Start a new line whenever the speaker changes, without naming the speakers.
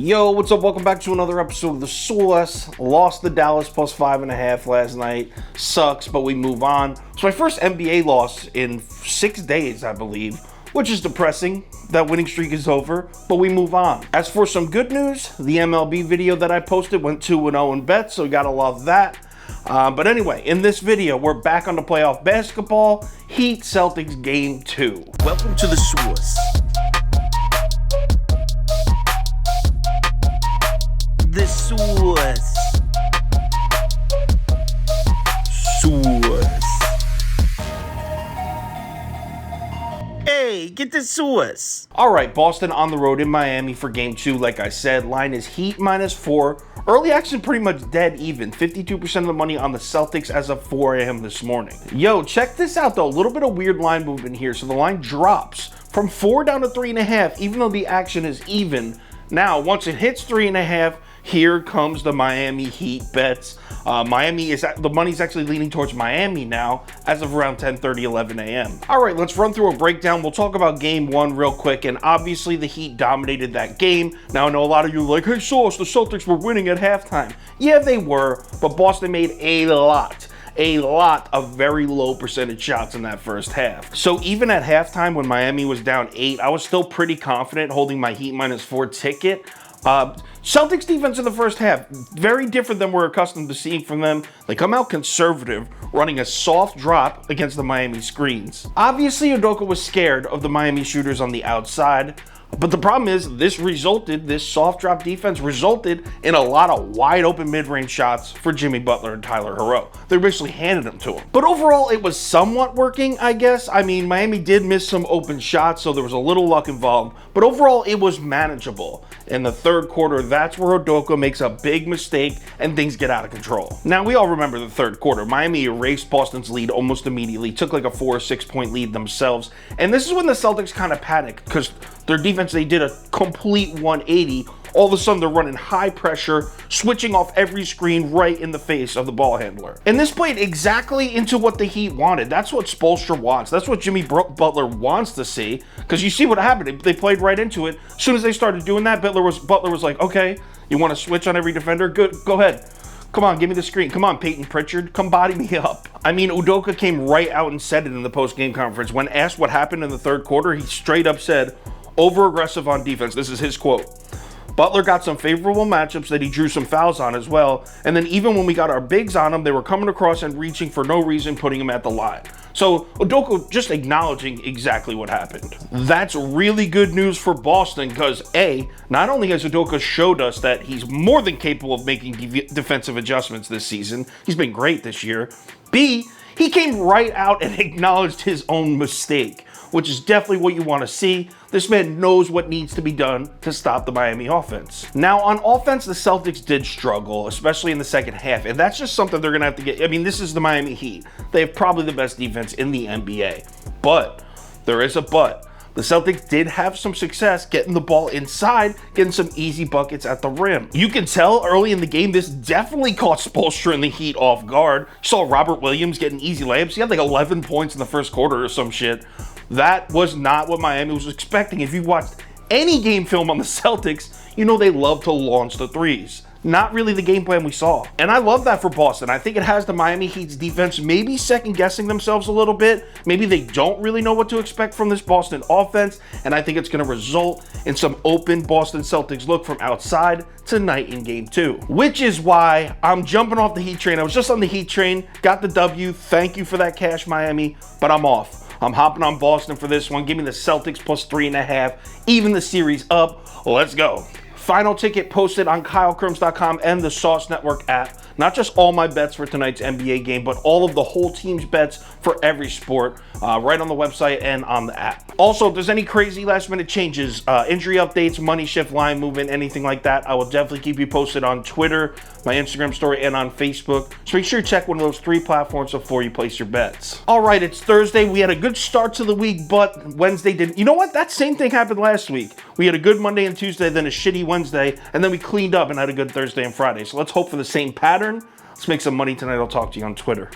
Yo, what's up? Welcome back to another episode of The Sauce. Lost the Dallas plus 5.5 last night. Sucks, but we move on. It's my first NBA loss in 6 days, I believe, which is depressing. That winning streak is over, but we move on. As for some good news, the MLB video that I posted went 2-0 in bets, so you gotta love that. But anyway, in this video, we're back on the playoff basketball. Heat Celtics Game 2.
Welcome to The Sauce. The Sauce. Sauce. Hey, get the sauce.
All right, Boston on the road in Miami for Game 2. Like I said, line is Heat -4. Early action pretty much dead even. 52% of the money on the Celtics as of 4 a.m. this morning. Yo, check this out though. A little bit of weird line movement here. So the line drops from 4 down to 3.5, even though the action is even. Now, once it hits 3.5, here comes the Miami Heat bets. The money's actually leaning towards Miami now as of around 10:30, 11 a.m. All right, let's run through a breakdown. We'll talk about Game 1 real quick, and obviously the Heat dominated that game. Now, I know a lot of you are like, hey, Sauce, the Celtics were winning at halftime. Yeah, they were, but Boston made a lot of very low percentage shots in that first half. So even at halftime when Miami was down 8, I was still pretty confident holding my Heat -4 ticket. Celtics defense in the first half, very different than we're accustomed to seeing from them. They come out conservative, running a soft drop against the Miami screens. Obviously, Udoka was scared of the Miami shooters on the outside. But the problem is, this soft drop defense resulted in a lot of wide open mid-range shots for Jimmy Butler and Tyler Herro. They basically handed them to him. But overall, it was somewhat working, I guess. I mean, Miami did miss some open shots, so there was a little luck involved. But overall, it was manageable. In the third quarter, that's where Udoka makes a big mistake and things get out of control. Now, we all remember the third quarter. Miami erased Boston's lead almost immediately, took like a 4 or 6 point lead themselves. And this is when the Celtics kind of panicked because their defense, they did a complete 180. All of a sudden, they're running high pressure, switching off every screen right in the face of the ball handler. And this played exactly into what the Heat wanted. That's what Spoelstra wants. That's what Jimmy Butler wants to see. Because you see what happened. They played right into it. As soon as they started doing that, Butler was like, okay, you want to switch on every defender? Good, go ahead. Come on, give me the screen. Come on, Peyton Pritchard. Come body me up. I mean, Udoka came right out and said it in the post-game conference. When asked what happened in the third quarter, he straight up said, over-aggressive on defense. This is his quote. Butler got some favorable matchups that he drew some fouls on as well. And then even when we got our bigs on him, they were coming across and reaching for no reason, putting him at the line. So Udoka just acknowledging exactly what happened. That's really good news for Boston because A, not only has Udoka showed us that he's more than capable of making defensive adjustments this season, he's been great this year. B, he came right out and acknowledged his own mistake, which is definitely what you want to see. This man knows what needs to be done to stop the Miami offense. Now, on offense, the Celtics did struggle, especially in the second half, and that's just something they're going to have to get. I mean, this is the Miami Heat. They have probably the best defense in the NBA. But, there is a but. The Celtics did have some success getting the ball inside, getting some easy buckets at the rim. You can tell early in the game, this definitely caught Spoelstra and the Heat off guard. You saw Robert Williams getting easy layups. He had like 11 points in the first quarter or some shit. That was not what Miami was expecting. If you watched any game film on the Celtics, you know they love to launch the threes. Not really the game plan we saw. And I love that for Boston. I think it has the Miami Heat's defense maybe second-guessing themselves a little bit. Maybe they don't really know what to expect from this Boston offense, and I think it's going to result in some open Boston Celtics look from outside tonight in Game 2. Which is why I'm jumping off the Heat train. I was just on the Heat train, got the W. Thank you for that cash, Miami, but I'm off. I'm hopping on Boston for this one. Give me the Celtics plus 3.5. Even the series up. Let's go. Final ticket posted on KyleKirms.com and the Sauce Network app. Not just all my bets for tonight's NBA game, but all of the whole team's bets for every sport, right on the website and on the app. Also, if there's any crazy last-minute changes, injury updates, money shift, line movement, anything like that, I will definitely keep you posted on Twitter, my Instagram story, and on Facebook. So make sure you check one of those 3 platforms before you place your bets. All right, it's Thursday. We had a good start to the week, but Wednesday didn't. You know what? That same thing happened last week. We had a good Monday and Tuesday, then a shitty Wednesday, and then we cleaned up and had a good Thursday and Friday. So let's hope for the same pattern. Let's make some money tonight. I'll talk to you on Twitter.